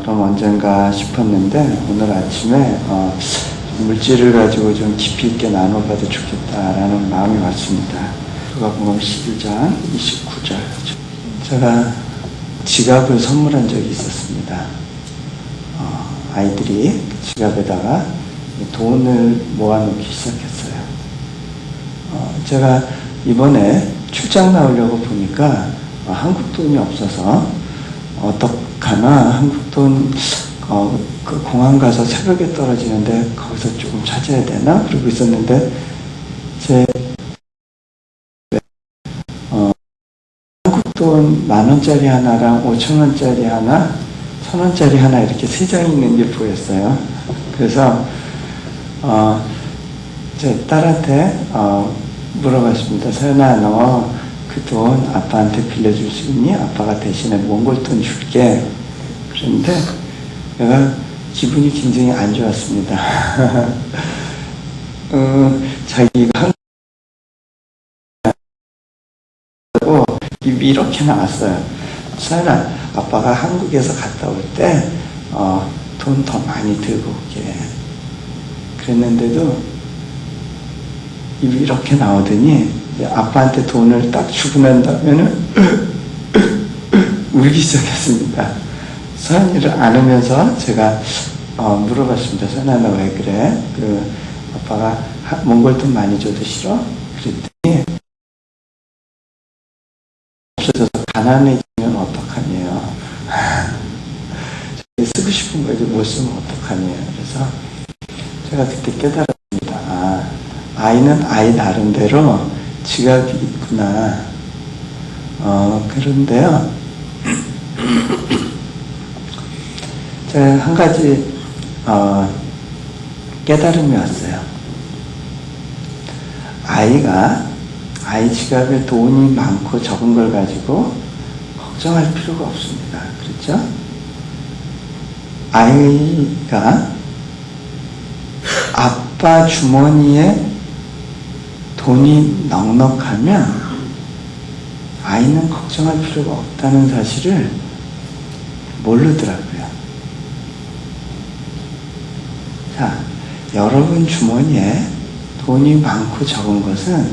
그럼 언젠가 싶었는데 오늘 아침에 물질을 가지고 좀 깊이 있게 나눠봐도 좋겠다라는 마음이 왔습니다. 누가복음 11장 29절. 제가 지갑을 선물한 적이 있었습니다. 아이들이 지갑에다가 돈을 모아놓기 시작했어요. 제가 이번에 출장 나오려고 보니까 한국 돈이 없어서 어떡하나 한국 돈 그 공항 가서 새벽에 떨어지는데 거기서 조금 찾아야 되나 그러고 있었는데 제 한국 돈 10,000원짜리 하나랑 5,000원짜리 하나 1,000원짜리 하나 이렇게 3장이 있는 게 보였어요. 그래서 제 딸한테 물어봤습니다. 서연아, 너 그 돈 아빠한테 빌려줄 수 있니? 아빠가 대신에 몽골 돈 줄게. 그런데 내가 기분이 굉장히 안 좋았습니다. 자기가 입이 이렇게 나왔어요. 서연아, 아빠가 한국에서 갔다 올 때 돈 더 많이 들고 올게. 그랬는데도 입이 이렇게 나오더니 아빠한테 돈을 딱 주고 난 다음에는 울기 시작했습니다. 서연이를 안으면서 제가 물어봤습니다. 서연아, 너 왜 그래? 아빠가 몽골 돈 많이 줘도 싫어? 그랬더니 없어져서 가난해지면 어떡하니요? 쓰고 싶은 거 이제 못 쓰면 어떡하니요? 그래서 제가 그때 깨달았습니다. 아이는 아이 나름대로 지갑이 있구나. 그런데요, 제가 한 가지 깨달음이 왔어요. 아이 지갑에 돈이 많고 적은 걸 가지고 걱정할 필요가 없습니다. 그렇죠? 아이가 아빠 주머니에 돈이 넉넉하면 아이는 걱정할 필요가 없다는 사실을 모르더라고요. 자, 여러분 주머니에 돈이 많고 적은 것은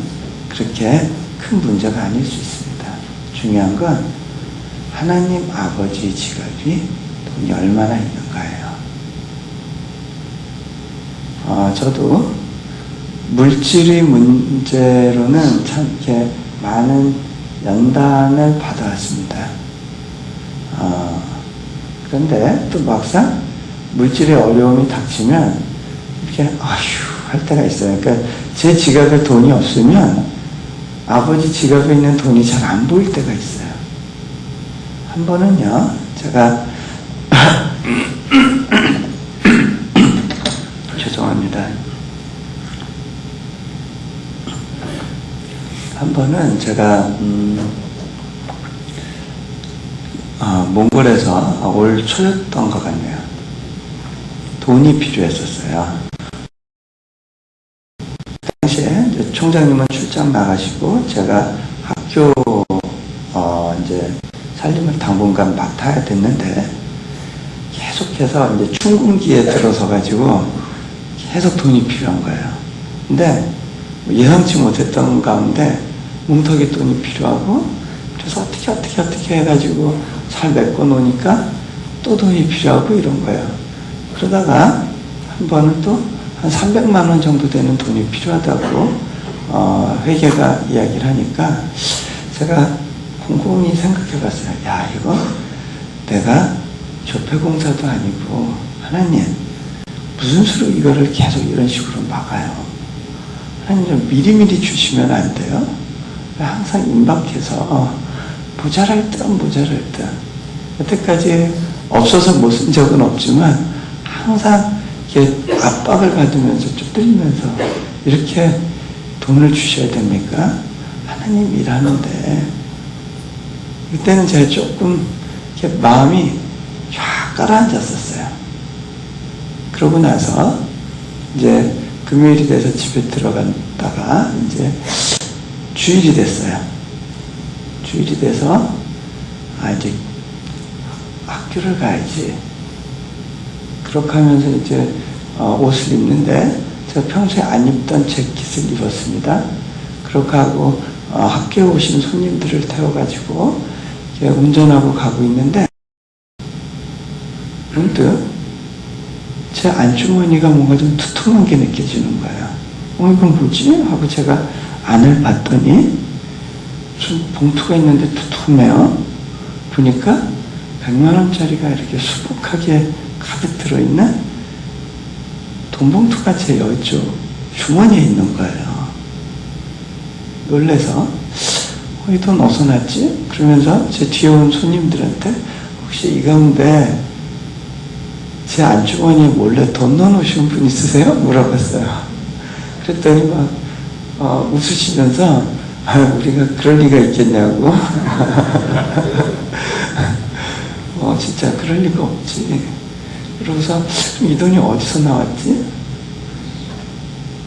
그렇게 큰 문제가 아닐 수 있습니다. 중요한 건 하나님 아버지의 지갑이 돈이 얼마나 있는가예요. 저도 물질의 문제로는 참 이렇게 많은 연단을 받아왔습니다. 그런데 또 막상 물질의 어려움이 닥치면 이렇게 아휴 할 때가 있어요. 그러니까 제 지갑에 돈이 없으면 아버지 지갑에 있는 돈이 잘 안 보일 때가 있어요. 한 번은요, 제가 죄송합니다. 한 번은 제가 몽골에서 올 초였던 것 같네요. 돈이 필요했었어요. 당시에 이제 총장님은 출장 나가시고 제가 학교 이제 살림을 당분간 맡아야 됐는데 계속해서 이제 춘군기에 들어서 가지고 계속 돈이 필요한 거예요. 근데 예상치 못했던 가운데 뭉텅이 돈이 필요하고 그래서 어떻게 해가지고 잘 메꿔 놓으니까 또 돈이 필요하고 이런 거예요. 그러다가 한 번은 또 한 300만 원 정도 되는 돈이 필요하다고 회계가 이야기를 하니까 제가 곰곰이 생각해 봤어요. 야, 이거 내가 조폐공사도 아니고 하나님 무슨 수로 이거를 계속 이런 식으로 막아요. 하나님 좀 미리미리 주시면 안 돼요? 항상 임박해서 모자랄 듯 여태까지 없어서 못 쓴 적은 없지만 항상 이렇게 압박을 받으면서 쫓들면서 이렇게 돈을 주셔야 됩니까? 하나님 일하는데 그때는 제가 조금 이렇게 마음이 쫙 가라앉았었어요. 그러고 나서 이제 금요일이 돼서 집에 들어갔다가 이제 주일이 됐어요. 주일이 돼서 이제 학교를 가야지. 그렇게 하면서 이제 옷을 입는데 제가 평소에 안 입던 재킷을 입었습니다. 그렇게 하고 학교에 오신 손님들을 태워가지고 운전하고 가고 있는데 문득 제 안주머니가 뭔가 좀 두툼한 게 느껴지는 거예요. 이건 뭐지? 하고 제가 안을 봤더니 무슨 봉투가 있는데 두툼해요. 보니까 100만 원짜리가 이렇게 수북하게 가득 들어있는 돈봉투가 제 여쪽 주머니에 있는 거예요. 놀래서 이 돈 어디서 났지? 그러면서 제 뒤에 온 손님들한테 혹시 이 가운데 제 안주머니에 몰래 돈 넣어놓으신 분 있으세요? 물어봤어요. 그랬더니 막 웃으시면서 우리가 그럴 리가 있겠냐고. 진짜 그럴 리가 없지. 그러고서 이 돈이 어디서 나왔지?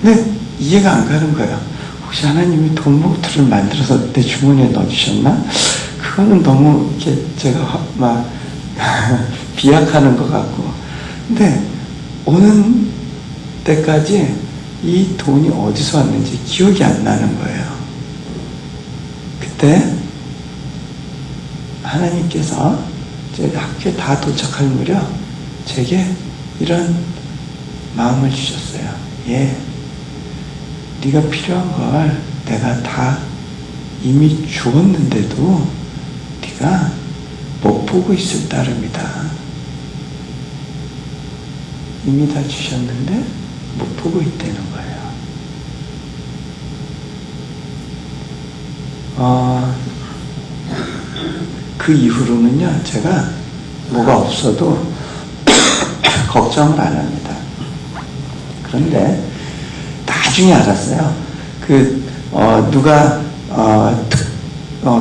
근데 이해가 안 가는 거예요. 혹시 하나님이 돈봉투를 만들어서 내 주머니에 넣어주셨나? 그거는 너무 이렇게 제가 막 비약하는 것 같고. 근데 오는 때까지 이 돈이 어디서 왔는지 기억이 안 나는 거예요. 그때 하나님께서 제 학교에 다 도착할 무렵 제게 이런 마음을 주셨어요. 네가 필요한 걸 내가 다 이미 주었는데도 네가 못 보고 있을 따름이다. 이미 다 주셨는데 못 보고 있다는 거예요. 그 이후로는요, 제가 뭐가 없어도 걱정을 안 합니다. 그런데 나중에 알았어요. 누가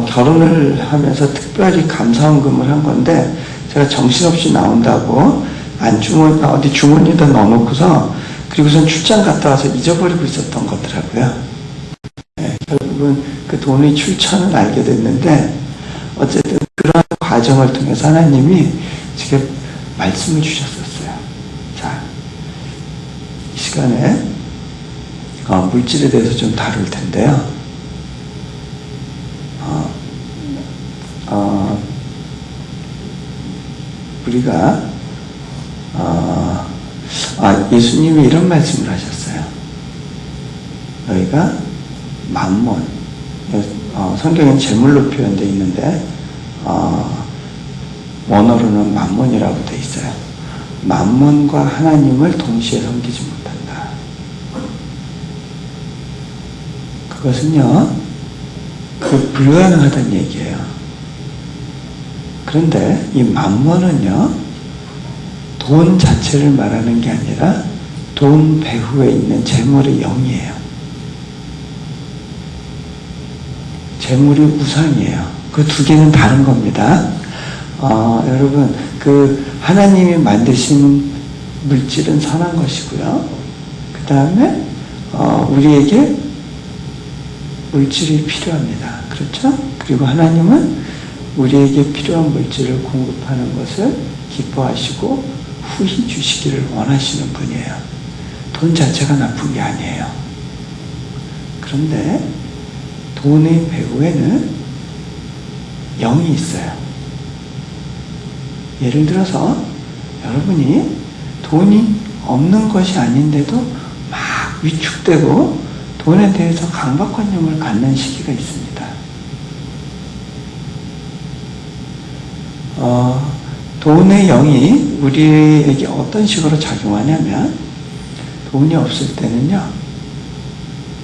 결혼을 하면서 특별히 감사원금을 한 건데 제가 정신없이 나온다고 어디 주머니에다 넣어놓고서 그리고선 출장 갔다 와서 잊어버리고 있었던 거더라고요. 결국은 그 돈의 출처는 알게 됐는데 어쨌든 그런 과정을 통해서 하나님이 지금 말씀을 주셨었어요. 자, 이 시간에 물질에 대해서 좀 다룰 텐데요. 우리가 예수님이 이런 말씀을 하셨어요. 너희가 만몬, 성경엔 재물로 표현되어 있는데 원어로는 만몬이라고 되어 있어요. 만몬과 하나님을 동시에 섬기지 못한다. 그것은요, 불가능하다는 얘기예요. 그런데 이 만몬은요, 돈 자체를 말하는 게 아니라 돈 배후에 있는 재물의 영이에요. 재물이 우상이에요. 그 두 개는 다른 겁니다. 여러분, 하나님이 만드신 물질은 선한 것이고요. 그 다음에, 우리에게 물질이 필요합니다. 그렇죠? 그리고 하나님은 우리에게 필요한 물질을 공급하는 것을 기뻐하시고 후히 주시기를 원하시는 분이에요. 돈 자체가 나쁜 게 아니에요. 그런데 돈의 배후에는 영이 있어요. 예를 들어서 여러분이 돈이 없는 것이 아닌데도 막 위축되고 돈에 대해서 강박관념을 갖는 시기가 있습니다. 돈의 영이 우리에게 어떤 식으로 작용하냐면 돈이 없을 때는요,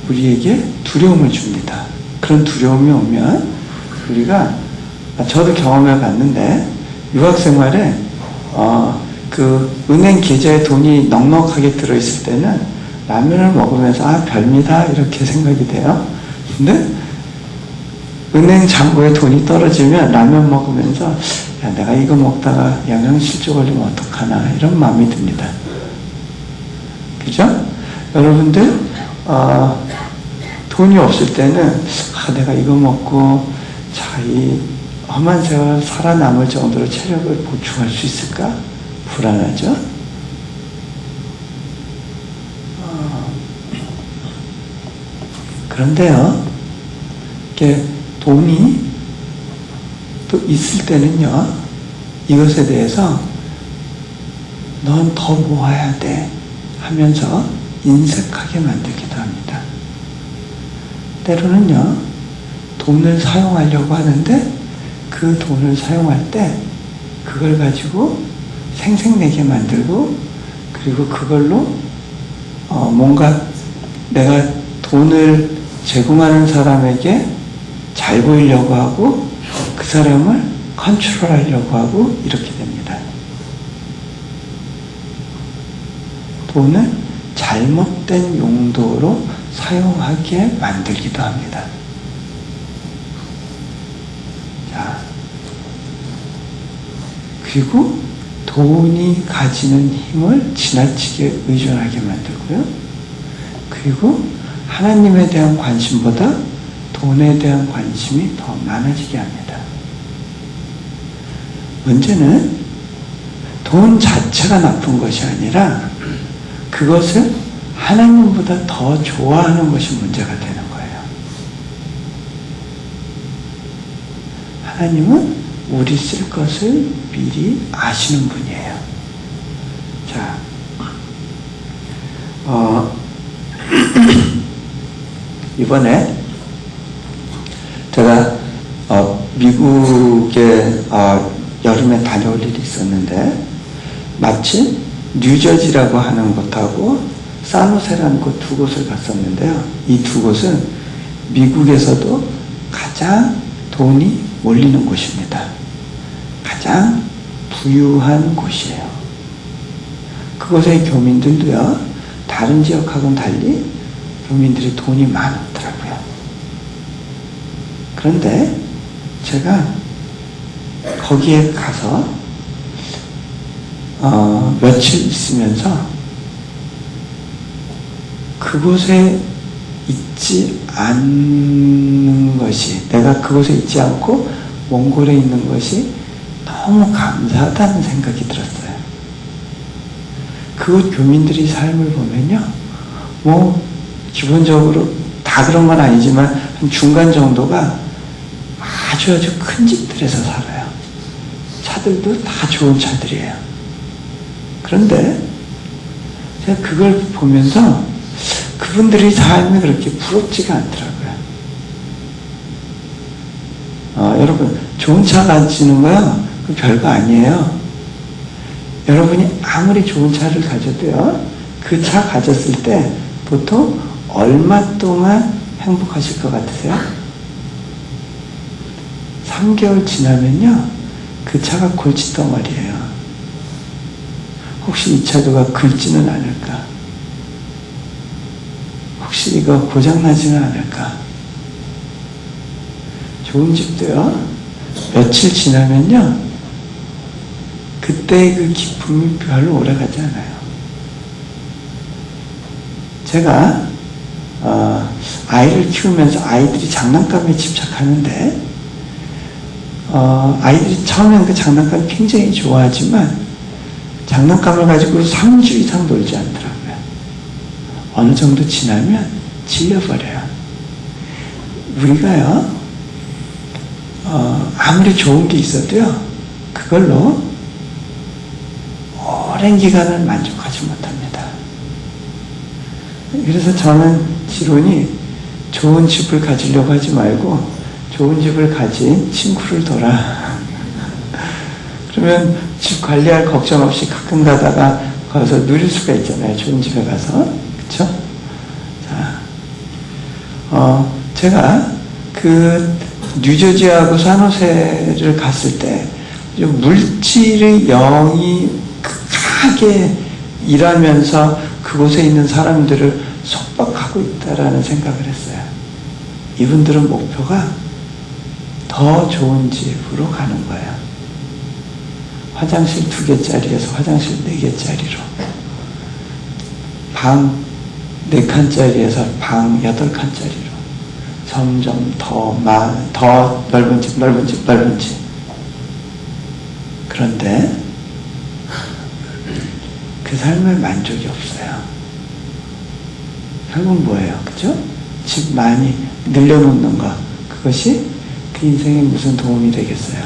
우리에게 두려움을 줍니다. 그런 두려움이 오면 우리가, 저도 경험해 봤는데 유학생활에 은행 계좌에 돈이 넉넉하게 들어있을 때는 라면을 먹으면서 별미다 이렇게 생각이 돼요. 근데 은행 잔고에 돈이 떨어지면 라면 먹으면서 내가 이거 먹다가 영양실조 걸리면 어떡하나 이런 마음이 듭니다. 그죠? 여러분들 돈이 없을 때는 내가 이거 먹고 이 험한 세월 살아남을 정도로 체력을 보충할 수 있을까? 불안하죠? 그런데요, 이렇게 돈이 또 있을 때는요, 이것에 대해서 넌 더 모아야 돼 하면서 인색하게 만들기도 합니다. 때로는요, 돈을 사용하려고 하는데 그 돈을 사용할 때 그걸 가지고 생색내게 만들고, 그리고 그걸로 뭔가 내가 돈을 제공하는 사람에게 잘 보이려고 하고 그 사람을 컨트롤하려고 하고 이렇게 됩니다. 돈을 잘못된 용도로 사용하게 만들기도 합니다. 자, 그리고 돈이 가지는 힘을 지나치게 의존하게 만들고요. 그리고 하나님에 대한 관심보다 돈에 대한 관심이 더 많아지게 합니다. 문제는 돈 자체가 나쁜 것이 아니라 그것을 하나님보다 더 좋아하는 것이 문제가 되는 거예요. 하나님은 우리 쓸 것을 미리 아시는 분이에요. 자, 이번에 제가 미국에 여름에 다녀올 일이 있었는데, 마침 뉴저지라고 하는 곳하고 산호세라는 곳 두 곳을 갔었는데요. 이 두 곳은 미국에서도 가장 돈이 몰리는 곳입니다. 가장 부유한 곳이에요. 그곳의 교민들도요, 다른 지역하고는 달리 교민들이 돈이 많더라고요. 그런데 제가 거기에 가서 며칠 있으면서 그곳에 있지 않는 것이, 내가 그곳에 있지 않고 몽골에 있는 것이 너무 감사하다는 생각이 들었어요. 그곳 교민들이 삶을 보면요, 뭐 기본적으로 다 그런 건 아니지만 한 중간 정도가 아주 큰 집들에서 살아요. 차들도 다 좋은 차들이에요. 그런데 제가 그걸 보면서 그분들의 삶이 그렇게 부럽지가 않더라고요. 여러분, 좋은 차 가지는 거요, 그 별거 아니에요. 여러분이 아무리 좋은 차를 가져도요, 그 차 가졌을 때 보통 얼마 동안 행복하실 것 같으세요? 3개월 지나면요, 그 차가 골칫덩어리예요. 혹시 이 차도가 긁지는 않을까? 혹시 이거 고장나지는 않을까? 좋은 집도요, 며칠 지나면요, 그때의 그 기쁨이 별로 오래가지 않아요. 제가 아이를 키우면서 아이들이 장난감에 집착하는데, 아이들이 처음엔 그 장난감 굉장히 좋아하지만 장난감을 가지고 3주 이상 놀지 않더라고요. 어느 정도 지나면 질려버려요. 우리가요, 아무리 좋은 게 있어도요, 그걸로 오랜 기간을 만족하지 못합니다. 그래서 저는 지론이 좋은 집을 가지려고 하지 말고 좋은 집을 가진 친구를 둬라. 그러면 집 관리할 걱정 없이 가끔 가다가 거기서 누릴 수가 있잖아요. 좋은 집에 가서. 그쵸? 자, 제가 그 뉴저지하고 산호세를 갔을 때 물질의 영이 극하게 일하면서 그곳에 있는 사람들을 속박하고 있다라는 생각을 했어요. 이분들은 목표가 더 좋은 집으로 가는 거예요. 화장실 2개짜리에서 화장실 4개짜리로, 방 4칸짜리에서 방 8칸짜리로, 점점 더 넓은 집. 그런데 그 삶에 만족이 없어요. 결국 뭐예요? 그죠? 집 많이 늘려놓는 거, 그것이 그 인생에 무슨 도움이 되겠어요?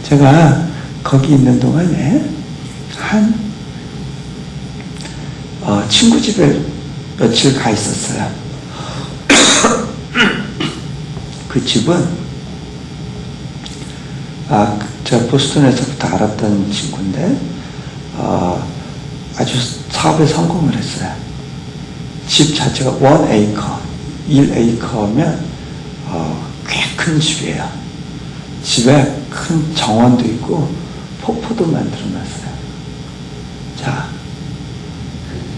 제가 거기 있는 동안에 친구 집에 며칠 가 있었어요. 그 집은 제가 보스턴에서부터 알았던 친구인데 아주 사업에 성공을 했어요. 집 자체가 1에이커, 1에이커면 꽤 큰 집이에요. 집에 큰 정원도 있고 폭포도 만들어놨어요. 자,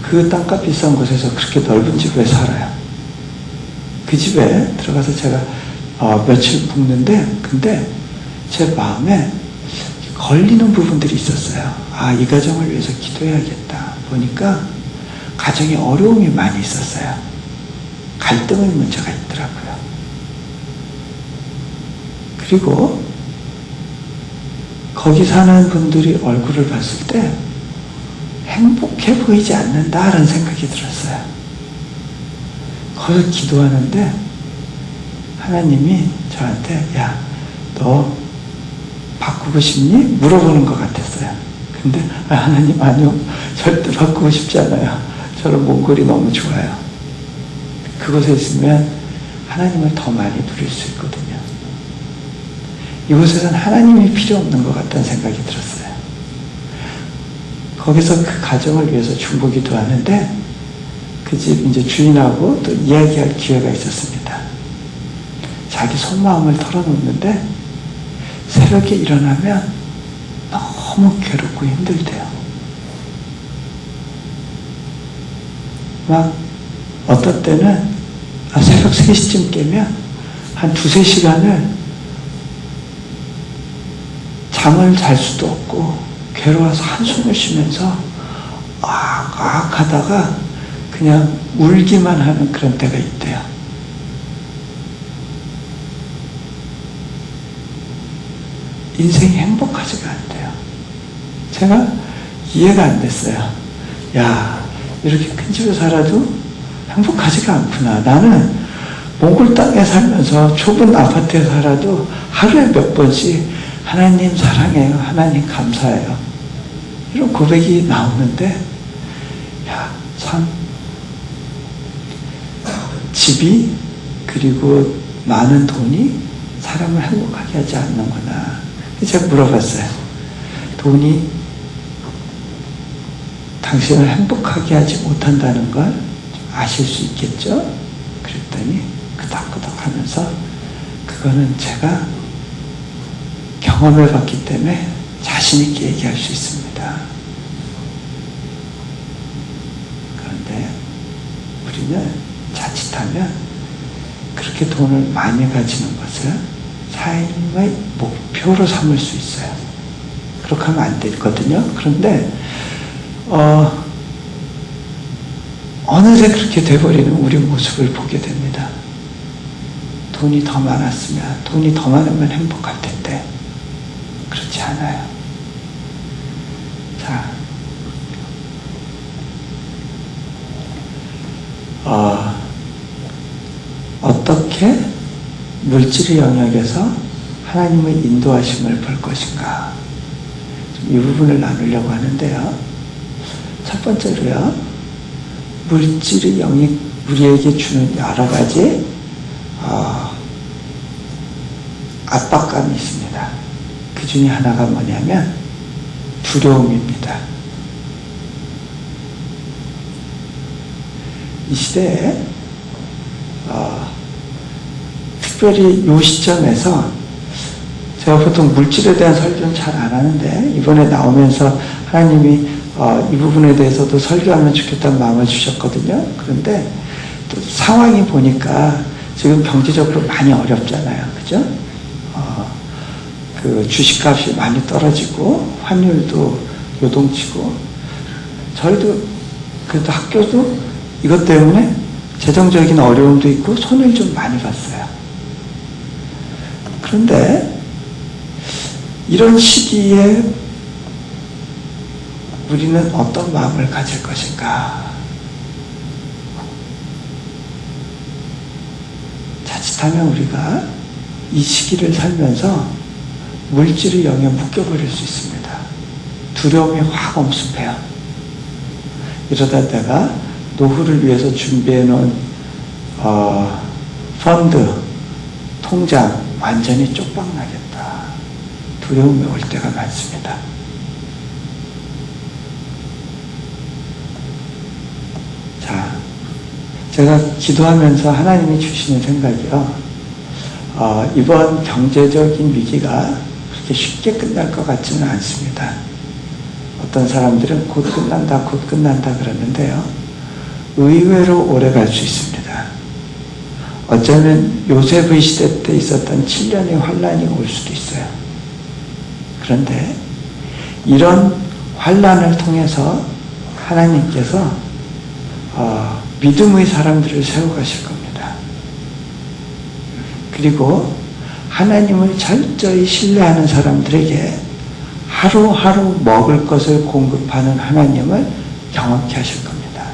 그 땅값 비싼 곳에서 그렇게 넓은 집에 살아요. 그 집에 들어가서 제가 며칠 묵는데, 근데 제 마음에 걸리는 부분들이 있었어요. 이 가정을 위해서 기도해야겠다. 보니까 가정에 어려움이 많이 있었어요. 갈등의 문제가 있더라고요. 그리고 거기 사는 분들이 얼굴을 봤을 때 행복해 보이지 않는다라는 생각이 들었어요. 거기서 기도하는데 하나님이 저한테 야, 너 바꾸고 싶니? 물어보는 것 같았어요. 근데 하나님 아니요, 절대 바꾸고 싶지 않아요. 저는 몽골이 너무 좋아요. 그곳에 있으면 하나님을 더 많이 누릴 수 있거든요. 이곳에서는 하나님이 필요 없는 것 같다는 생각이 들었어요. 거기서 그 가정을 위해서 중보기도 하는데 그 집 이제 주인하고 또 이야기할 기회가 있었습니다. 자기 속마음을 털어놓는데 새벽에 일어나면 너무 괴롭고 힘들대요. 막 어떤 때는 새벽 3시쯤 깨면 한 2-3시간을 잠을 잘 수도 없고 괴로워서 한숨을 쉬면서 하다가 그냥 울기만 하는 그런 때가 있대요. 인생이 행복하지가 않대요. 제가 이해가 안 됐어요. 야, 이렇게 큰 집에 살아도 행복하지가 않구나. 나는 몽골 땅에 살면서 좁은 아파트에 살아도 하루에 몇 번씩 하나님 사랑해요, 하나님 감사해요, 이런 고백이 나오는데, 야, 참 집이 그리고 많은 돈이 사람을 행복하게 하지 않는구나. 제가 물어봤어요. 돈이 당신을 행복하게 하지 못한다는 걸 아실 수 있겠죠? 그랬더니 끄덕끄덕 하면서 그거는 제가 경험해 봤기 때문에 자신 있게 얘기할 수 있습니다. 그런데 우리는 자칫하면 그렇게 돈을 많이 가지는 것을 삶의 목표로 삼을 수 있어요. 그렇게 하면 안 되거든요. 그런데 어느새 그렇게 돼버리는 우리 모습을 보게 됩니다. 돈이 더 많았으면, 돈이 더 많으면 행복할 텐데 그렇지 않아요. 자, 어떻게 물질의 영역에서 하나님의 인도하심을 볼 것인가, 이 부분을 나누려고 하는데요. 첫 번째로요, 물질의 영이 우리에게 주는 여러 가지 압박감이 있습니다. 그 중에 하나가 뭐냐면 두려움입니다. 이 시대에 특별히 이 시점에서 제가 보통 물질에 대한 설교는 잘 안 하는데 이번에 나오면서 하나님이 이 부분에 대해서도 설교하면 좋겠다는 마음을 주셨거든요. 그런데 또 상황이 보니까 지금 경제적으로 많이 어렵잖아요. 그죠? 그 주식값이 많이 떨어지고 환율도 요동치고, 저희도 그래도 학교도 이것 때문에 재정적인 어려움도 있고 손해를 좀 많이 봤어요. 그런데 이런 시기에 우리는 어떤 마음을 가질 것인가? 자칫하면 우리가 이 시기를 살면서 물질의 영에 묶여버릴 수 있습니다. 두려움이 확 엄습해요. 이러다 내가 노후를 위해서 준비해놓은 펀드, 통장 완전히 쪽박나겠다. 두려움이 올 때가 많습니다. 자, 제가 기도하면서 하나님이 주시는 생각이요. 이번 경제적인 위기가 그렇게 쉽게 끝날 것 같지는 않습니다. 어떤 사람들은 곧 끝난다, 곧 끝난다 그러는데요. 의외로 오래 갈 수 있습니다. 어쩌면 요셉의 시대 때 있었던 7년의 환란이 올 수도 있어요. 그런데 이런 환란을 통해서 하나님께서 믿음의 사람들을 세워가실 겁니다. 그리고 하나님을 철저히 신뢰하는 사람들에게 하루하루 먹을 것을 공급하는 하나님을 경험케 하실 겁니다.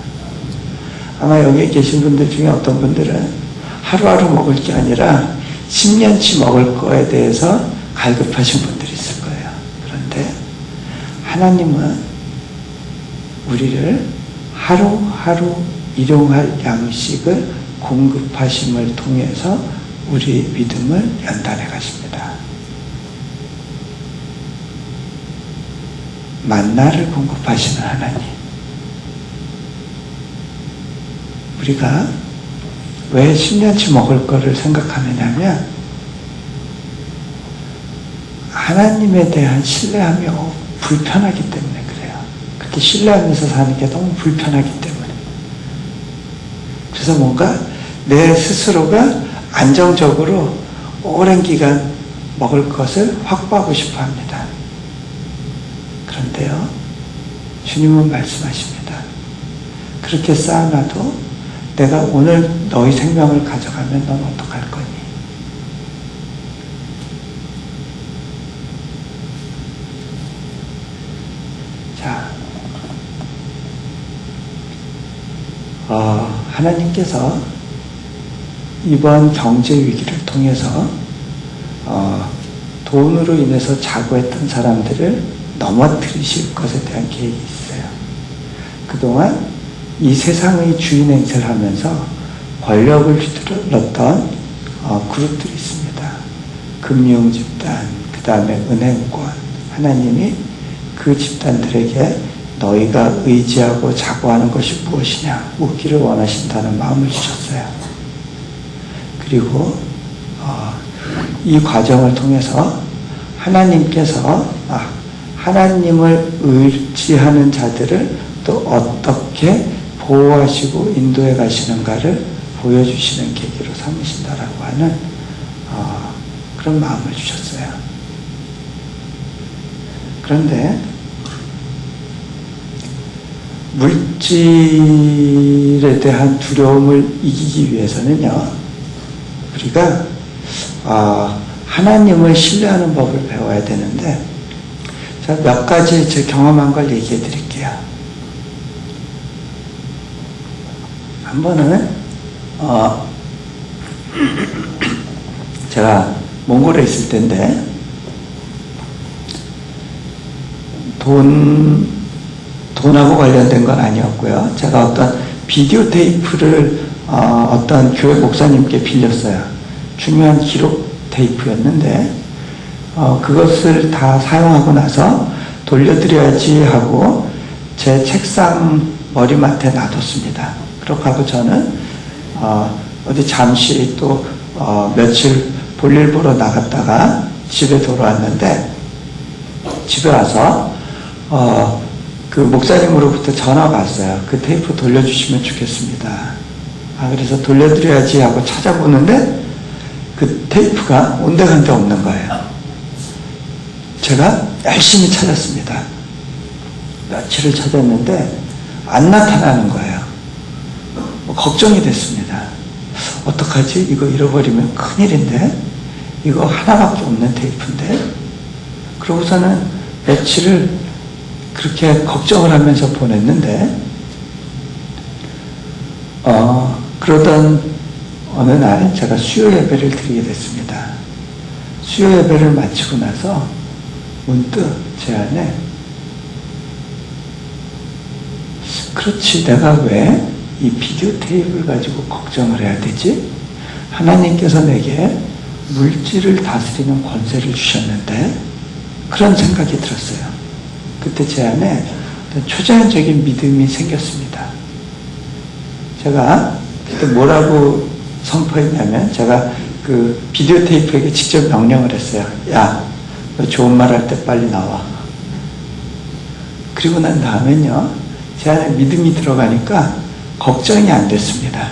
아마 여기 계신 분들 중에 어떤 분들은 하루하루 먹을 게 아니라 10년치 먹을 거에 대해서 갈급하신 분들이 있을 거예요. 그런데 하나님은 우리를 하루하루 일용할 양식을 공급하심을 통해서 우리 믿음을 연단해 가십니다. 만나를 공급하시는 하나님. 우리가 왜 10년치 먹을 거를 생각하느냐면 하나님에 대한 신뢰함이 불편하기 때문에 그래요. 그렇게 신뢰하면서 사는 게 너무 불편하기 때문에. 그래서 뭔가 내 스스로가 안정적으로 오랜 기간 먹을 것을 확보하고 싶어 합니다. 그런데요, 주님은 말씀하십니다. 그렇게 쌓아놔도 내가 오늘 너희 생명을 가져가면 넌 어떡할 거니? 자, 하나님께서 이번 경제 위기를 통해서 돈으로 인해서 자고했던 사람들을 넘어뜨리실 것에 대한 계획이 있어요. 그동안 이 세상의 주인 행세를 하면서 권력을 휘둘렀던 그룹들이 있습니다. 금융집단, 그 다음에 은행권. 하나님이 그 집단들에게 너희가 의지하고 자고하는 것이 무엇이냐 묻기를 원하신다는 마음을 주셨어요. 그리고 이 과정을 통해서 하나님께서 하나님을 의지하는 자들을 또 어떻게 보호하시고 인도해 가시는가를 보여주시는 계기로 삼으신다라고 하는 그런 마음을 주셨어요. 그런데 물질에 대한 두려움을 이기기 위해서는요, 우리가 하나님을 신뢰하는 법을 배워야 되는데, 자, 몇 가지 제 경험한 걸 얘기해 드릴게요. 한 번은 제가 몽골에 있을 때인데 돈하고 관련된 건 아니었고요. 제가 어떤 비디오 테이프를 어떤 교회 목사님께 빌렸어요. 중요한 기록 테이프였는데 그것을 다 사용하고 나서 돌려드려야지 하고 제 책상 머리맡에 놔뒀습니다. 그렇게 하고 저는 어디 잠시 또 며칠 볼일 보러 나갔다가 집에 돌아왔는데, 집에 와서 그 목사님으로부터 전화가 왔어요. 그 테이프 돌려주시면 좋겠습니다. 그래서 돌려드려야지 하고 찾아보는데 그 테이프가 온데간데 없는 거예요. 제가 열심히 찾았습니다. 며칠을 찾았는데 안 나타나는 거예요. 걱정이 됐습니다. 어떡하지? 이거 잃어버리면 큰일인데? 이거 하나밖에 없는 테이프인데? 그러고서는 며칠을 그렇게 걱정을 하면서 보냈는데, 그러던 어느 날 제가 수요 예배를 드리게 됐습니다. 수요 예배를 마치고 나서 문득 제 안에 그렇지, 내가 왜 이 비디오 테이프를 가지고 걱정을 해야 되지? 하나님께서 내게 물질을 다스리는 권세를 주셨는데, 그런 생각이 들었어요. 그때 제 안에 어떤 초자연적인 믿음이 생겼습니다. 제가 그때 뭐라고 선포했냐면, 제가 그 비디오 테이프에게 직접 명령을 했어요. 야, 너 좋은 말 할 때 빨리 나와. 그리고 난 다음엔요, 제 안에 믿음이 들어가니까 걱정이 안 됐습니다.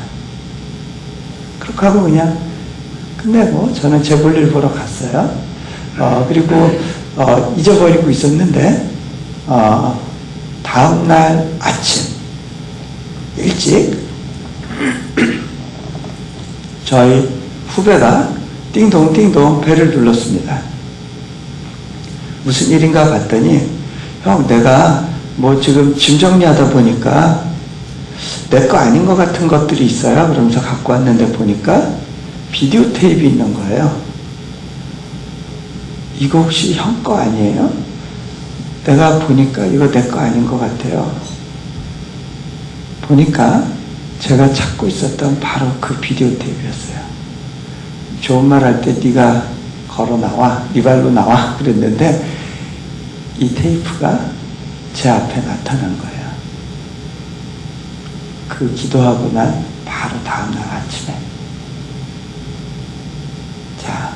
그렇게 하고 그냥 끝내고 저는 제 볼일 보러 갔어요. 그리고 잊어버리고 있었는데 다음날 아침 일찍 저희 후배가 띵동띵동 벨을 눌렀습니다. 무슨 일인가 봤더니, 형, 내가 뭐 지금 짐 정리하다 보니까 내 거 아닌 것 같은 것들이 있어요. 그러면서 갖고 왔는데 보니까 비디오 테이프 있는 거예요. 이거 혹시 형 거 아니에요? 내가 보니까 이거 내 거 아닌 것 같아요. 보니까 제가 찾고 있었던 바로 그 비디오 테이프였어요. 좋은 말 할 때 네가 걸어 나와, 네 발로 나와 그랬는데 이 테이프가 제 앞에 나타난 거예요. 그 기도하고 난 바로 다음날 아침에. 자,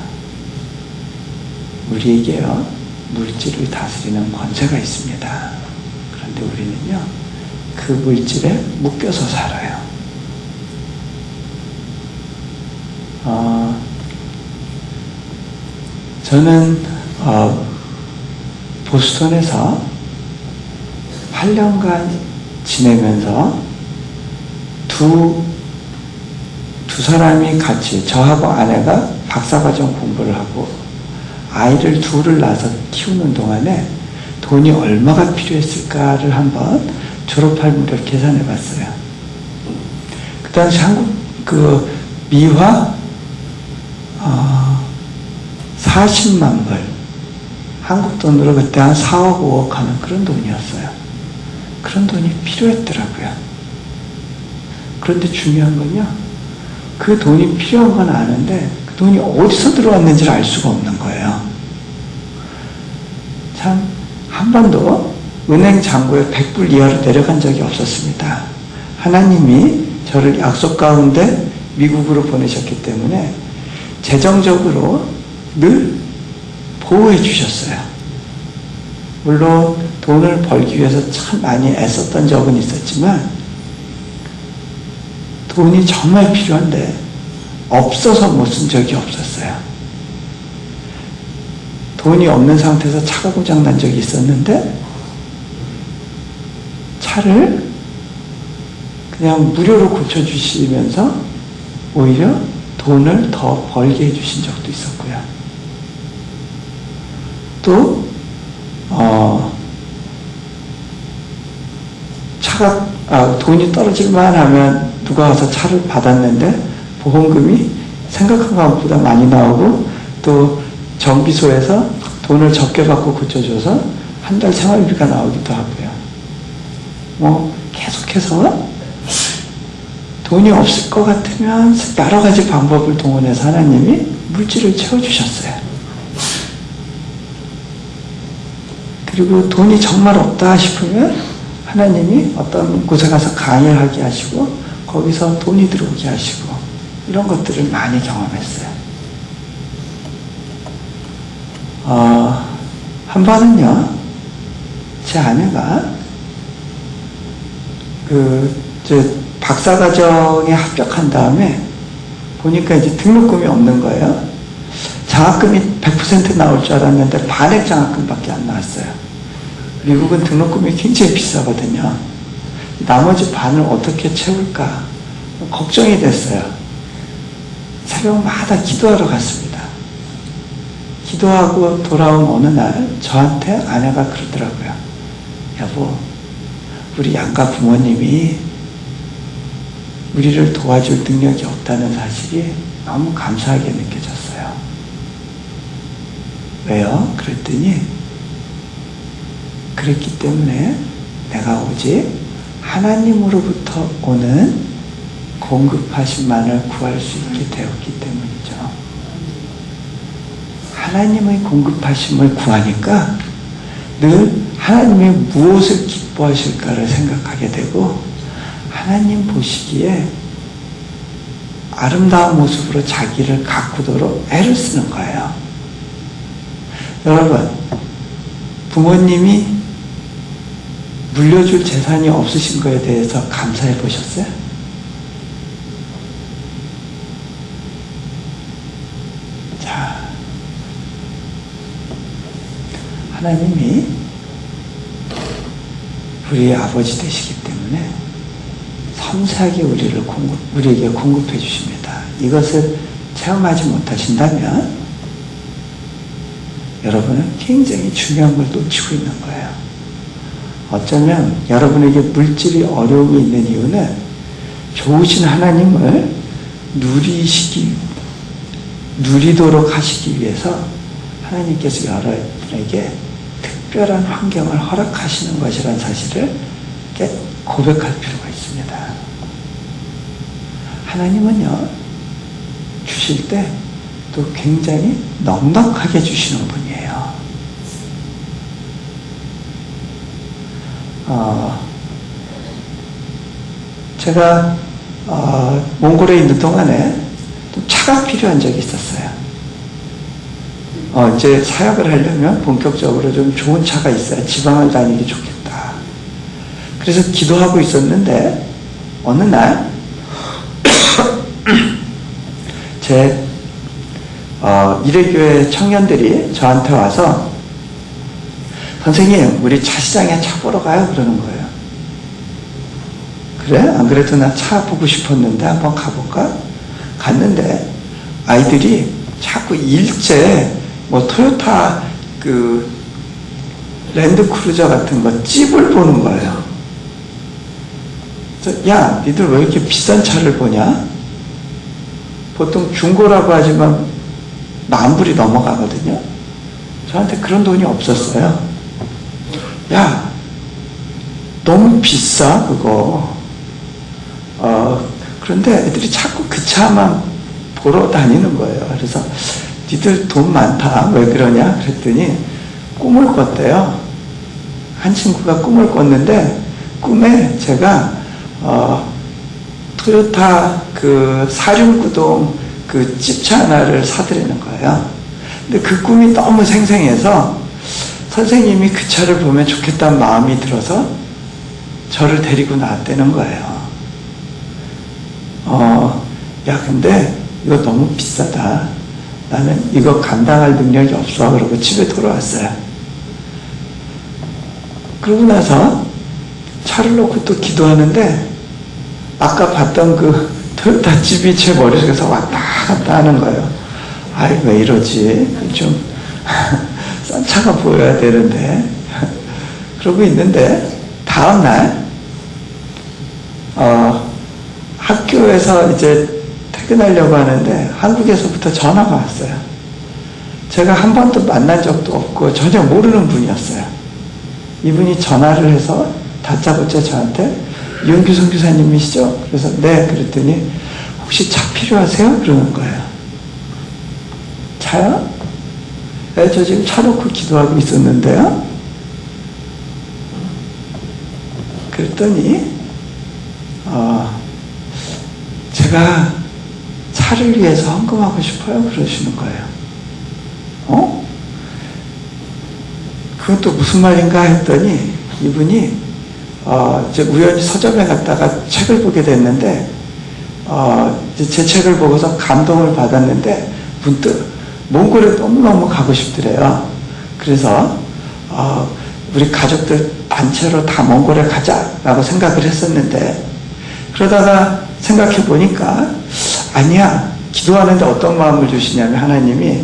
우리에게요, 물질을 다스리는 권세가 있습니다. 그런데 우리는요, 그 물질에 묶여서 살아요. 저는 보스턴에서 8년간 지내면서 두 사람이 같이, 저하고 아내가 박사과정 공부를 하고 아이를 둘을 낳아서 키우는 동안에 돈이 얼마가 필요했을까를 한번 졸업할 무렵 계산해 봤어요. 그 당시 한국 미화 40만 불, 한국 돈으로 그때 한 4억 5억 하는 그런 돈이었어요. 그런 돈이 필요했더라고요. 그런데 중요한 건요, 그 돈이 필요한 건 아는데 그 돈이 어디서 들어왔는지를 알 수가 없는 거예요. 참, 한 번도 은행 잔고에 100불 이하로 내려간 적이 없었습니다. 하나님이 저를 약속 가운데 미국으로 보내셨기 때문에 재정적으로 늘 보호해 주셨어요. 물론 돈을 벌기 위해서 참 많이 애썼던 적은 있었지만 돈이 정말 필요한데 없어서 못 쓴 적이 없었어요. 돈이 없는 상태에서 차가 고장 난 적이 있었는데 차를 그냥 무료로 고쳐주시면서 오히려 돈을 더 벌게 해주신 적도 있었고요. 또 차가 돈이 떨어질만 하면 누가 와서 차를 받았는데 보험금이 생각한 것보다 많이 나오고, 또 정비소에서 돈을 적게 받고 고쳐줘서 한 달 생활비가 나오기도 하고요. 뭐 계속해서 돈이 없을 것 같으면 여러 가지 방법을 동원해서 하나님이 물질을 채워주셨어요. 그리고 돈이 정말 없다 싶으면 하나님이 어떤 곳에 가서 강의를 하게 하시고 거기서 돈이 들어오게 하시고, 이런 것들을 많이 경험했어요. 한 번은요, 제 아내가 박사과정에 합격한 다음에 보니까 이제 등록금이 없는 거예요. 장학금이 100% 나올 줄 알았는데 반액 장학금밖에 안 나왔어요. 미국은 등록금이 굉장히 비싸거든요. 나머지 반을 어떻게 채울까 걱정이 됐어요. 새벽마다 기도하러 갔습니다. 기도하고 돌아온 어느 날 저한테 아내가 그러더라고요. 여보, 우리 양가 부모님이 우리를 도와줄 능력이 없다는 사실이 너무 감사하게 느껴졌어요. 왜요? 그랬더니 그랬기 때문에 내가 오직 하나님으로부터 오는 공급하심만을 구할 수 있게 되었기 때문이죠. 하나님의 공급하심을 구하니까 늘 하나님이 무엇을 기뻐하실까를 생각하게 되고 하나님 보시기에 아름다운 모습으로 자기를 가꾸도록 애를 쓰는 거예요. 여러분, 부모님이 물려줄 재산이 없으신 거에 대해서 감사해 보셨어요? 자, 하나님이 우리의 아버지 되시기 때문에 섬세하게 우리에게 공급해 주십니다. 이것을 체험하지 못하신다면 여러분은 굉장히 중요한 걸 놓치고 있는 거예요. 어쩌면 여러분에게 물질이 어려움이 있는 이유는 좋으신 하나님을 누리도록 하시기 위해서 하나님께서 여러분에게 특별한 환경을 허락하시는 것이라는 사실을 고백할 필요가 있습니다. 하나님은요, 주실 때 또 굉장히 넉넉하게 주시는 분이에요. 제가 몽골에 있는 동안에 좀 차가 필요한 적이 있었어요. 이제 사역을 하려면 본격적으로 좀 좋은 차가 있어야 지방을 다니기 좋겠다. 그래서 기도하고 있었는데 어느 날 제 이래교회 청년들이 저한테 와서 선생님, 우리 차시장에 차 보러 가요? 그러는 거예요. 그래? 안 그래도 나 차 보고 싶었는데 한번 가볼까? 갔는데 아이들이 자꾸 일제 토요타 랜드크루저 같은 거 찝을 보는 거예요. 그래서 야, 니들 왜 이렇게 비싼 차를 보냐? 보통 중고라고 하지만 10,000불이 넘어가거든요. 저한테 그런 돈이 없었어요. 야, 너무 비싸 그거. 그런데 애들이 자꾸 그 차만 보러 다니는 거예요. 그래서 니들 돈 많다 왜 그러냐 그랬더니 꿈을 꿨대요. 한 친구가 꿈을 꿨는데 꿈에 제가 토요타 사륜구동 집차 하나를 사드리는 거예요. 근데 그 꿈이 너무 생생해서 선생님이 그 차를 보면 좋겠다는 마음이 들어서 저를 데리고 나왔다는 거예요. 야, 근데 이거 너무 비싸다. 나는 이거 감당할 능력이 없어. 그러고 집에 돌아왔어요. 그러고 나서 차를 놓고 또 기도하는데 아까 봤던 토요타 집이 제 머릿속에서 왔다 갔다 하는 거예요. 아이, 왜 이러지? 좀 싼 차가 보여야 되는데. 그러고 있는데 다음날 학교에서 이제 퇴근하려고 하는데 한국에서부터 전화가 왔어요. 제가 한 번도 만난 적도 없고 전혀 모르는 분이었어요. 이분이 전화를 해서 다짜고짜 저한테 이용규 선교사님이시죠? 그래서 네. 그랬더니 혹시 차 필요하세요? 그러는 거예요. 차요? 네, 저 지금 차 놓고 기도하고 있었는데요. 그랬더니 제가 차를 위해서 헌금하고 싶어요. 그러시는 거예요. 그건 또 무슨 말인가 했더니 이분이 이제 우연히 서점에 갔다가 책을 보게 됐는데 이제 제 책을 보고서 감동을 받았는데 문득 몽골에 너무너무 가고 싶더래요. 그래서 우리 가족들 단체로 다 몽골에 가자라고 생각을 했었는데 그러다가 생각해 보니까 아니야. 기도하는데 어떤 마음을 주시냐면 하나님이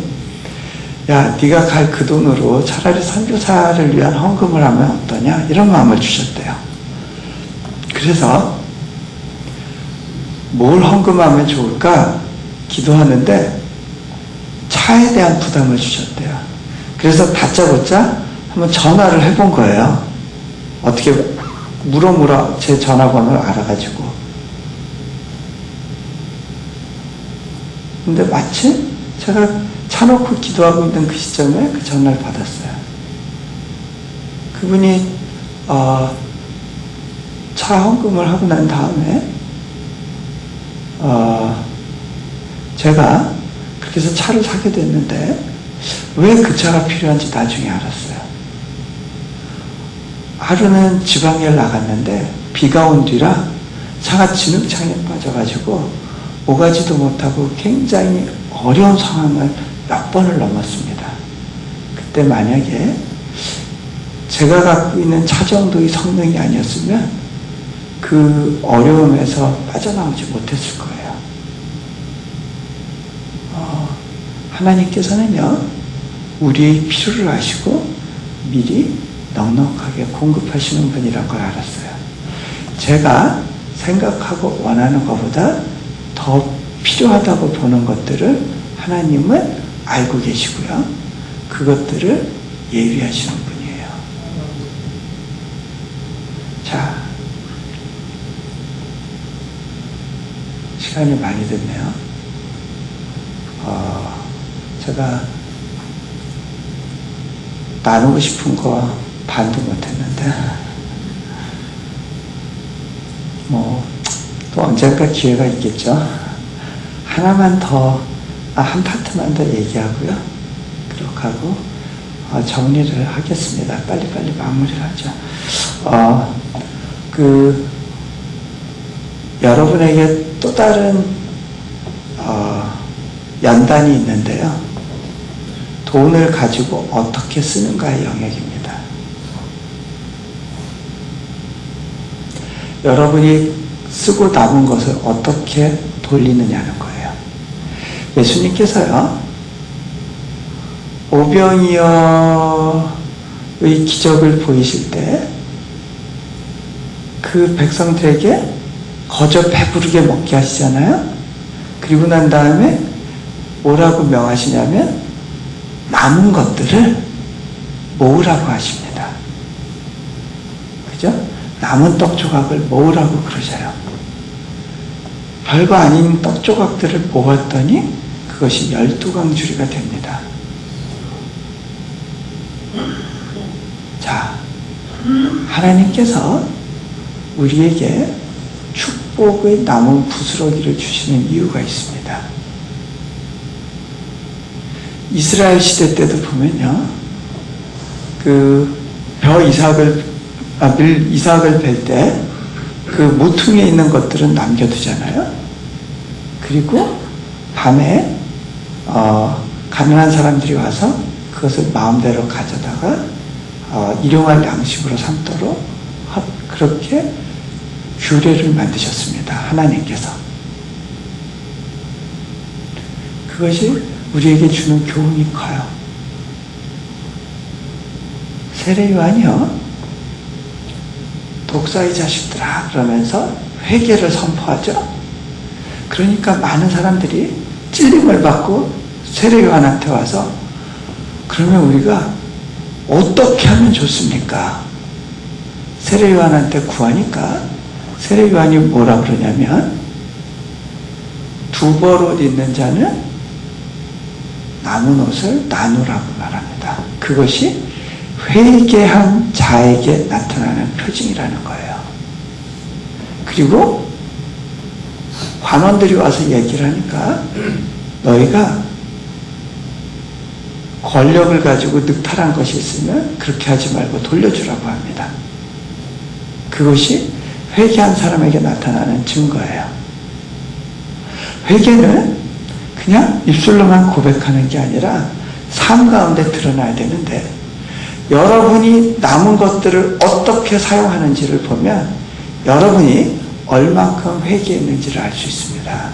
야, 네가 갈 그 돈으로 차라리 선교사를 위한 헌금을 하면 어떠냐? 이런 마음을 주셨대요. 그래서 뭘 헌금하면 좋을까 기도하는데 차에 대한 부담을 주셨대요. 그래서 다짜고짜 한번 전화를 해본 거예요. 어떻게 물어 제 전화번호를 알아가지고. 근데 마침 제가 차 놓고 기도하고 있는 그 시점에 그 전화를 받았어요. 그분이 차 헌금을 하고 난 다음에 제가 그렇게 해서 차를 사게 됐는데 왜 그 차가 필요한지 나중에 알았어요. 하루는 지방에 나갔는데 비가 온 뒤라 차가 진흙창에 빠져가지고 오가지도 못하고 굉장히 어려운 상황을 몇 번을 넘었습니다. 그때 만약에 제가 갖고 있는 차 정도의 성능이 아니었으면 그 어려움에서 빠져나오지 못했을 거예요. 하나님께서는요, 우리의 필요를 아시고 미리 넉넉하게 공급하시는 분이라는 걸 알았어요. 제가 생각하고 원하는 것보다 더 필요하다고 보는 것들을 하나님은 알고 계시고요. 그것들을 예비하시는 분이에요. 자, 시간이 많이 됐네요. 제가 나누고 싶은 거 반도 못했는데 또 언젠가 기회가 있겠죠. 하나만 더, 한 파트만 더 얘기하고요. 그렇게 하고 정리를 하겠습니다. 빨리빨리 마무리를 하죠. 여러분에게 또 다른 연단이 있는데요. 돈을 가지고 어떻게 쓰는가의 영역입니다. 여러분이 쓰고 남은 것을 어떻게 돌리느냐는 거예요. 예수님께서요, 오병이어의 기적을 보이실 때 그 백성들에게 거저 배부르게 먹게 하시잖아요. 그리고 난 다음에 뭐라고 명하시냐면 남은 것들을 모으라고 하십니다. 그죠? 남은 떡 조각을 모으라고 그러셔요. 별거 아닌 떡 조각들을 모았더니 그것이 12강주리가 됩니다. 자, 하나님께서 우리에게 축복의 남은 부스러기를 주시는 이유가 있습니다. 이스라엘 시대 때도 보면요, 밀 이삭을 벨 때 그 모퉁이에 있는 것들은 남겨두잖아요. 그리고 밤에 가난한 사람들이 와서 그것을 마음대로 가져다가 일용할 양식으로 삼도록 그렇게 규례를 만드셨습니다. 하나님께서. 그것이 우리에게 주는 교훈이 커요. 세례요한이요, 독사의 자식들아 그러면서 회개를 선포하죠. 그러니까 많은 사람들이 찔림을 받고 세례요한한테 와서, 그러면 우리가 어떻게 하면 좋습니까? 세례요한한테 구하니까 세례요한이 뭐라 그러냐면, 두 벌 옷 있는 자는 남은 옷을 나누라고 말합니다. 그것이 회개한 자에게 나타나는 표징이라는 거예요. 그리고 관원들이 와서 얘기를 하니까, 너희가 권력을 가지고 늑탈한 것이 있으면 그렇게 하지 말고 돌려주라고 합니다. 그것이 회개한 사람에게 나타나는 증거예요. 회개는 그냥 입술로만 고백하는 게 아니라 삶 가운데 드러나야 되는데, 여러분이 남은 것들을 어떻게 사용하는지를 보면 여러분이 얼만큼 회개했는지를 알 수 있습니다.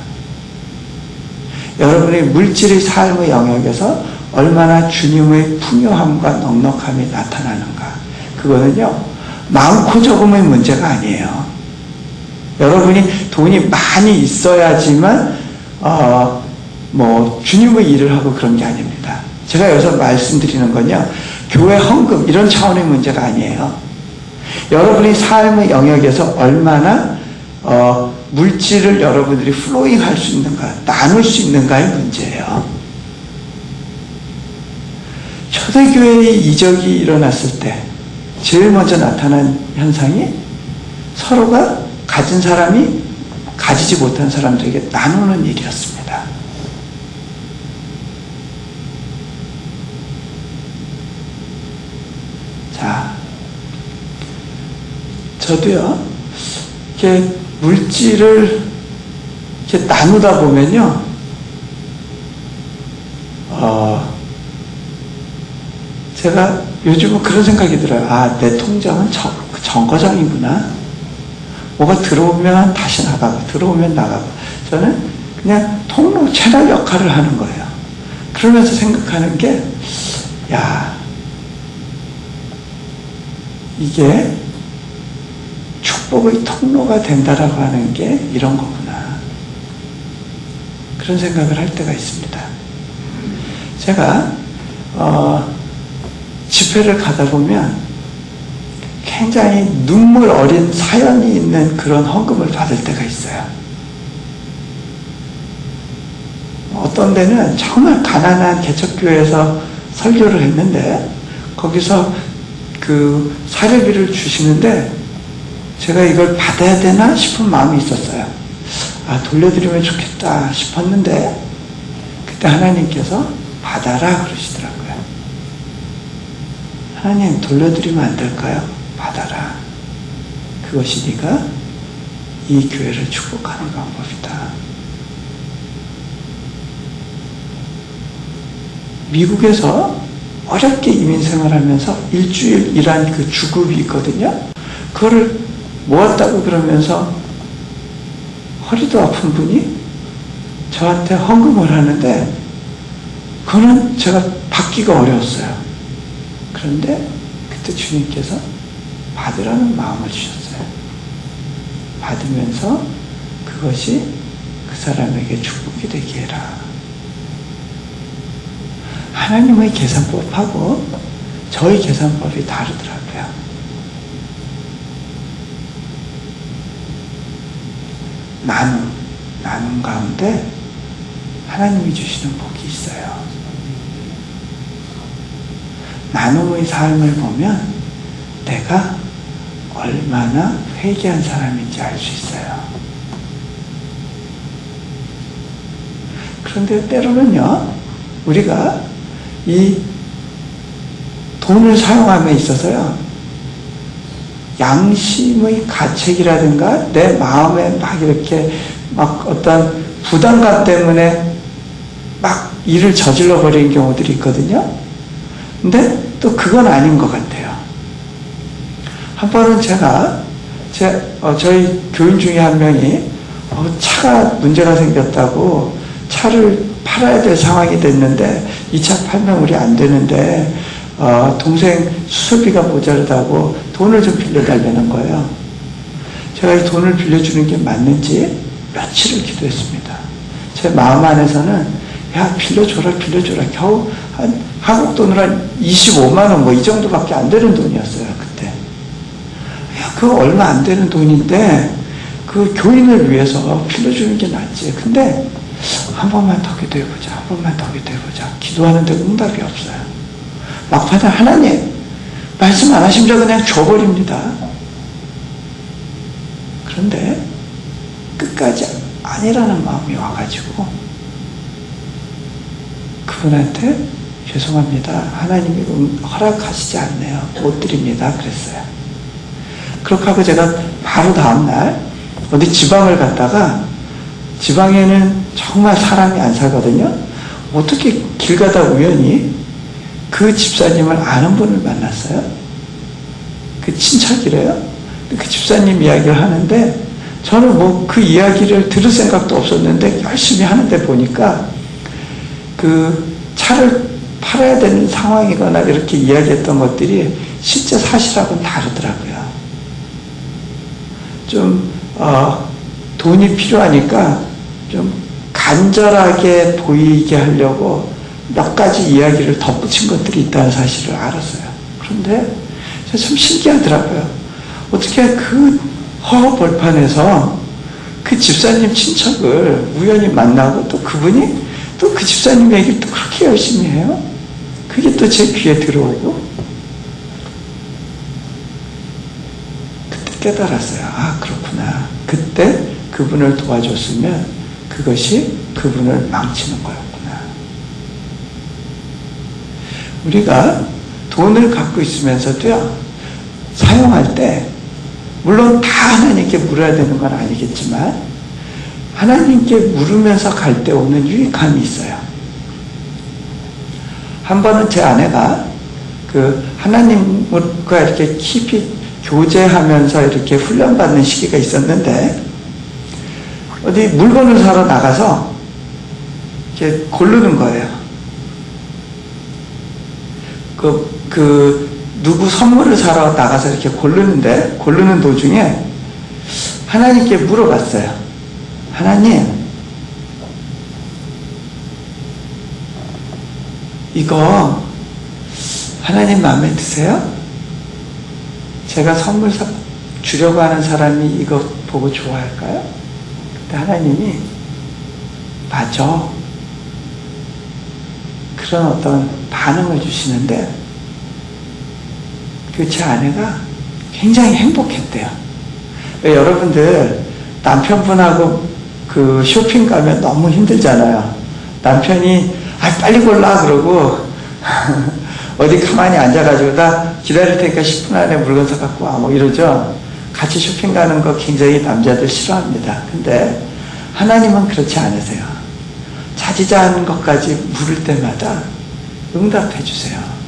여러분의 물질의 삶의 영역에서 얼마나 주님의 풍요함과 넉넉함이 나타나는가. 그거는요, 많고 적음의 문제가 아니에요. 여러분이 돈이 많이 있어야지만 뭐 주님의 일을 하고 그런 게 아닙니다. 제가 여기서 말씀드리는 건요, 교회 헌금 이런 차원의 문제가 아니에요. 여러분이 삶의 영역에서 얼마나 물질을 여러분들이 플로잉 할 수 있는가, 나눌 수 있는가의 문제예요. 초대교회의 이적이 일어났을 때 제일 먼저 나타난 현상이 서로가 가진 사람이 가지지 못한 사람들에게 나누는 일이었습니다. 자, 저도요, 이렇게 물질을 이렇게 나누다 보면요, 제가 요즘은 그런 생각이 들어요. 아, 내 통장은 정거장이구나. 뭐가 들어오면 다시 나가고, 들어오면 나가고. 저는 그냥 통로 채널 역할을 하는 거예요. 그러면서 생각하는 게, 야, 이게 축복의 통로가 된다라고 하는 게 이런 거구나. 그런 생각을 할 때가 있습니다. 제가 집회를 가다 보면 굉장히 눈물 어린 사연이 있는 그런 헌금을 받을 때가 있어요. 어떤 데는 정말 가난한 개척교회에서 설교를 했는데 거기서 그 사례비를 주시는데 제가 이걸 받아야 되나 싶은 마음이 있었어요. 아, 돌려드리면 좋겠다 싶었는데 그때 하나님께서 받아라 그러시더라고요. 하나님, 돌려드리면 안 될까요? 받아라. 그것이 네가 이 교회를 축복하는 방법이다. 미국에서 어렵게 이민생활하면서 일주일 일한 그 주급이 있거든요. 그거를 모았다고 그러면서 허리도 아픈 분이 저한테 헌금을 하는데 그거는 제가 받기가 어려웠어요. 그런데 그때 주님께서 받으라는 마음을 주셨어요. 받으면서 그것이 그 사람에게 축복이 되게 해라. 하나님의 계산법하고 저의 계산법이 다르더라고요. 나눔 가운데 하나님이 주시는 복이 있어요. 나눔의 삶을 보면 내가 얼마나 회개한 사람인지 알 수 있어요. 그런데 때로는요, 우리가 이 돈을 사용함에 있어서요, 양심의 가책이라든가 내 마음에 막 이렇게 막 어떤 부담감 때문에 막 일을 저질러 버리는 경우들이 있거든요. 근데 또 그건 아닌 것 같아요. 한 번은 저희 교인 중에 한 명이 차가 문제가 생겼다고 차를 팔아야 될 상황이 됐는데 이 차 팔면 우리 안 되는데 동생 수술비가 모자르다고 돈을 좀 빌려달라는 거예요. 제가 이 돈을 빌려주는 게 맞는지 며칠을 기도했습니다. 제 마음 안에서는 야, 빌려줘라. 겨우 한국 돈으로 한 25만 원 뭐 이 정도밖에 안 되는 돈이었어요, 그때. 야, 그거 얼마 안 되는 돈인데 그 교인을 위해서 빌려주는 게 낫지. 근데 한 번만 더 기도해보자. 기도하는데 응답이 없어요. 막판에 하나님 말씀 안 하시면 그냥 줘버립니다. 그런데 끝까지 아니라는 마음이 와가지고 그분한테 죄송합니다. 하나님이 허락하시지 않네요. 못 드립니다. 그랬어요. 그렇게 하고 제가 바로 다음날 어디 지방을 갔다가 지방에는 정말 사람이 안 살거든요. 어떻게 길 가다 우연히 그 집사님을 아는 분을 만났어요. 그 친척이래요. 그 집사님 이야기를 하는데 저는 뭐 그 이야기를 들을 생각도 없었는데 열심히 하는데 보니까 그 차를 팔아야 되는 상황이거나 이렇게 이야기했던 것들이 실제 사실하고는 다르더라고요. 좀 돈이 필요하니까 좀 간절하게 보이게 하려고 몇 가지 이야기를 덧붙인 것들이 있다는 사실을 알았어요. 그런데 참 신기하더라고요. 어떻게 그 허허벌판에서 그 집사님 친척을 우연히 만나고 또 그분이 또 그 집사님 얘기를 또 그렇게 열심히 해요? 그게 또 제 귀에 들어오고 그때 깨달았어요. 아, 그렇구나. 그때 그분을 도와줬으면 그것이 그분을 망치는 거였구나. 우리가 돈을 갖고 있으면서도요, 사용할 때 물론 다 하나님께 물어야 되는 건 아니겠지만 하나님께 물으면서 갈 때 오는 유익함이 있어요. 한 번은 제 아내가 그 하나님과 이렇게 깊이 교제하면서 이렇게 훈련받는 시기가 있었는데 어디 물건을 사러 나가서 이렇게 고르는 거예요. 누구 선물을 사러 나가서 이렇게 고르는 도중에 하나님께 물어봤어요. 하나님, 이거 하나님 마음에 드세요? 제가 선물 주려고 하는 사람이 이거 보고 좋아할까요? 그때 하나님이 맞아. 그런 어떤 반응을 주시는데 그 제 아내가 굉장히 행복했대요. 여러분들 남편분하고 그 쇼핑 가면 너무 힘들잖아요. 남편이 빨리 골라 그러고 어디 가만히 앉아가지고 나 기다릴 테니까 10분 안에 물건 사갖고 와 뭐 이러죠. 같이 쇼핑 가는 거 굉장히 남자들 싫어합니다. 근데 하나님은 그렇지 않으세요. 자지자한 것까지 물을 때마다 응답해 주세요.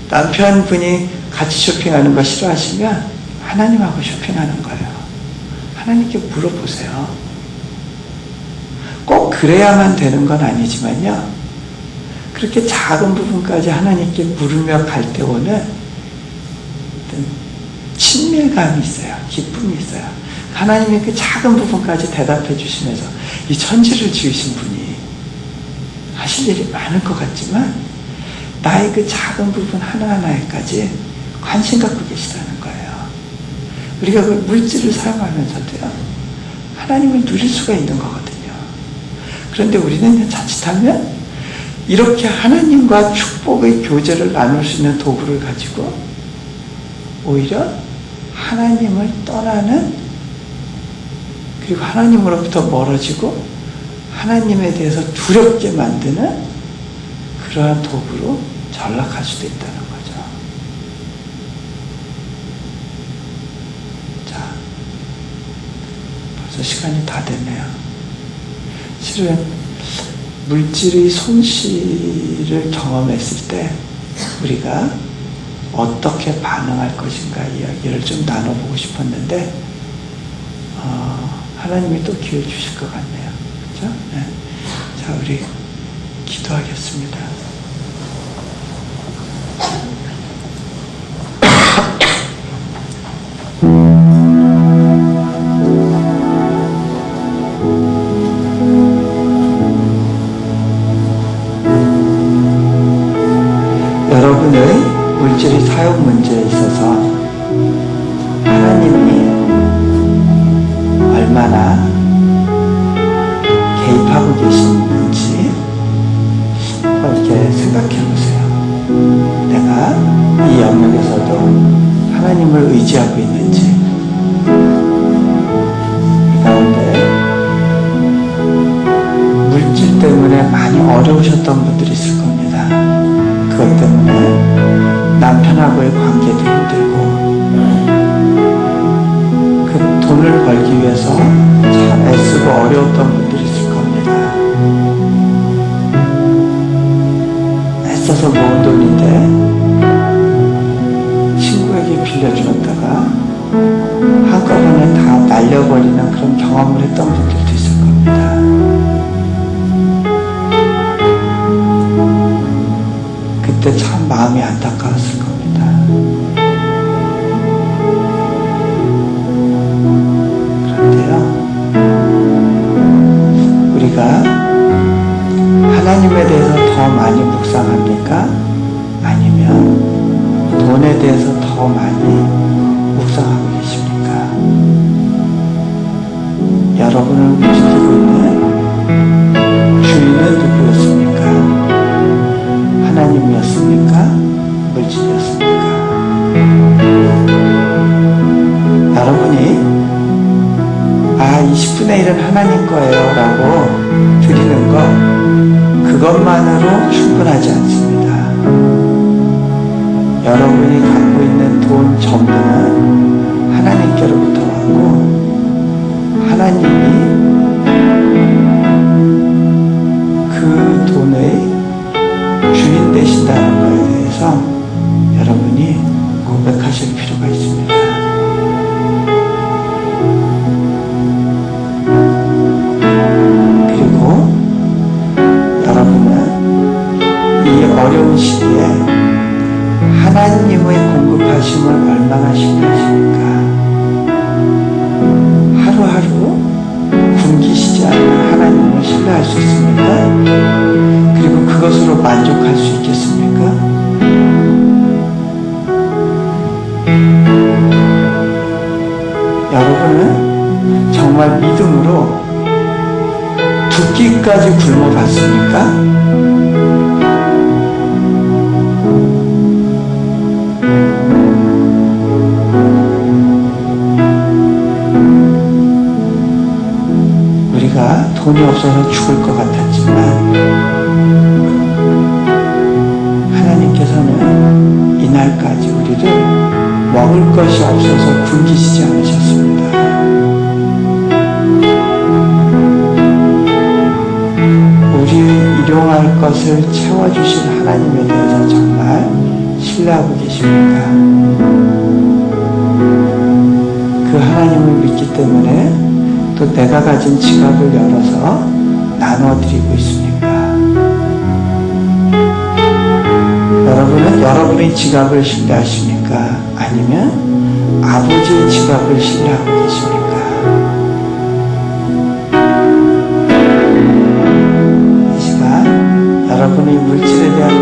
남편분이 같이 쇼핑하는 거 싫어하시면 하나님하고 쇼핑하는 거예요. 하나님께 물어보세요. 꼭 그래야만 되는 건 아니지만요. 그렇게 작은 부분까지 하나님께 물으며 갈 때 오는 어떤 친밀감이 있어요. 기쁨이 있어요. 하나님의 그 작은 부분까지 대답해 주시면서 이 천지를 지으신 분이 하실 일이 많을 것 같지만 나의 그 작은 부분 하나하나에까지 관심 갖고 계시다는 거예요. 우리가 그 물질을 사용하면서도요, 하나님을 누릴 수가 있는 거거든요. 그런데 우리는 자칫하면 이렇게 하나님과 축복의 교제를 나눌 수 있는 도구를 가지고 오히려 하나님을 떠나는, 그리고 하나님으로부터 멀어지고 하나님에 대해서 두렵게 만드는 그러한 도구로 전락할 수도 있다는 거죠. 자, 벌써 시간이 다 됐네요. 실은 물질의 손실을 경험했을 때 우리가 어떻게 반응할 것인가 이야기를 좀 나눠보고 싶었는데 하나님이 또 기회 주실 것 같네요. 그렇죠? 네. 자, 우리 기도하겠습니다. 여러분의 물질의 사용 문제에 있어서 하나님이 얼마나 개입하고 계시는지 이렇게 생각해 보세요. 내가 이 영역에서도 하나님을 의지하고 있는지. 그 가운데 물질 때문에 많이 어려우셨던 분들이 있을 겁니다. 그것 때문에 남편하고의 관계도 힘들고 그 돈을 벌기 위해서 참 애쓰고 어려웠던 분들이 있을 겁니다. 애써서 모은 돈인데 친구에게 빌려주었다가 한꺼번에 다 날려버리는 그런 경험을 했던 분들도 있을 겁니다. 그때 참 마음이 안타까웠을 겁니다. 그런데요, 더 많이 묵상합니까? 아니면 돈에 대해서 더 많이 묵상하고 계십니까? 여러분을 움직이고 있는 주인은 누구였습니까? 하나님이었습니까? 물질이었습니까? 여러분이 이 10분의 1은 하나님 거예요 라고 드리는 거, 그것만으로 충분하지 않습니다. 여러분이 갖고 있는 돈 전부는 하나님께로부터 왔고, 하나님이 그 돈의 주인 되신다는 것에 대해서 여러분이 고백하실 필요가 있습니다. 그리고 여러분은 이 어려운 시기에 하나님의 공급하심을 얼마나 신뢰하십니까? 하루하루 굶기시지 않는 하나님을 신뢰할 수 있습니까? 그리고 그것으로 만족할 수 있겠습니까? 여러분은 정말 믿음으로 두 끼까지 굶어봤습니까? 우리가 돈이 없어서 죽을 것 같았지만 하나님께서는 이날까지 우리를 먹을 것이 없어서 굶기시지 않으셨습니다. 우리 일용할 것을 채워주실 하나님에 대해서 정말 신뢰하고 계십니까? 그 하나님을 믿기 때문에 또 내가 가진 지갑을 열어서 나눠드리고 있습니까? 여러분은 여러분의 지갑을 신뢰하십니까? 아니면 아버지의 지갑을 신뢰하고 계십니까? 이 시간 여러분의 물질에 대한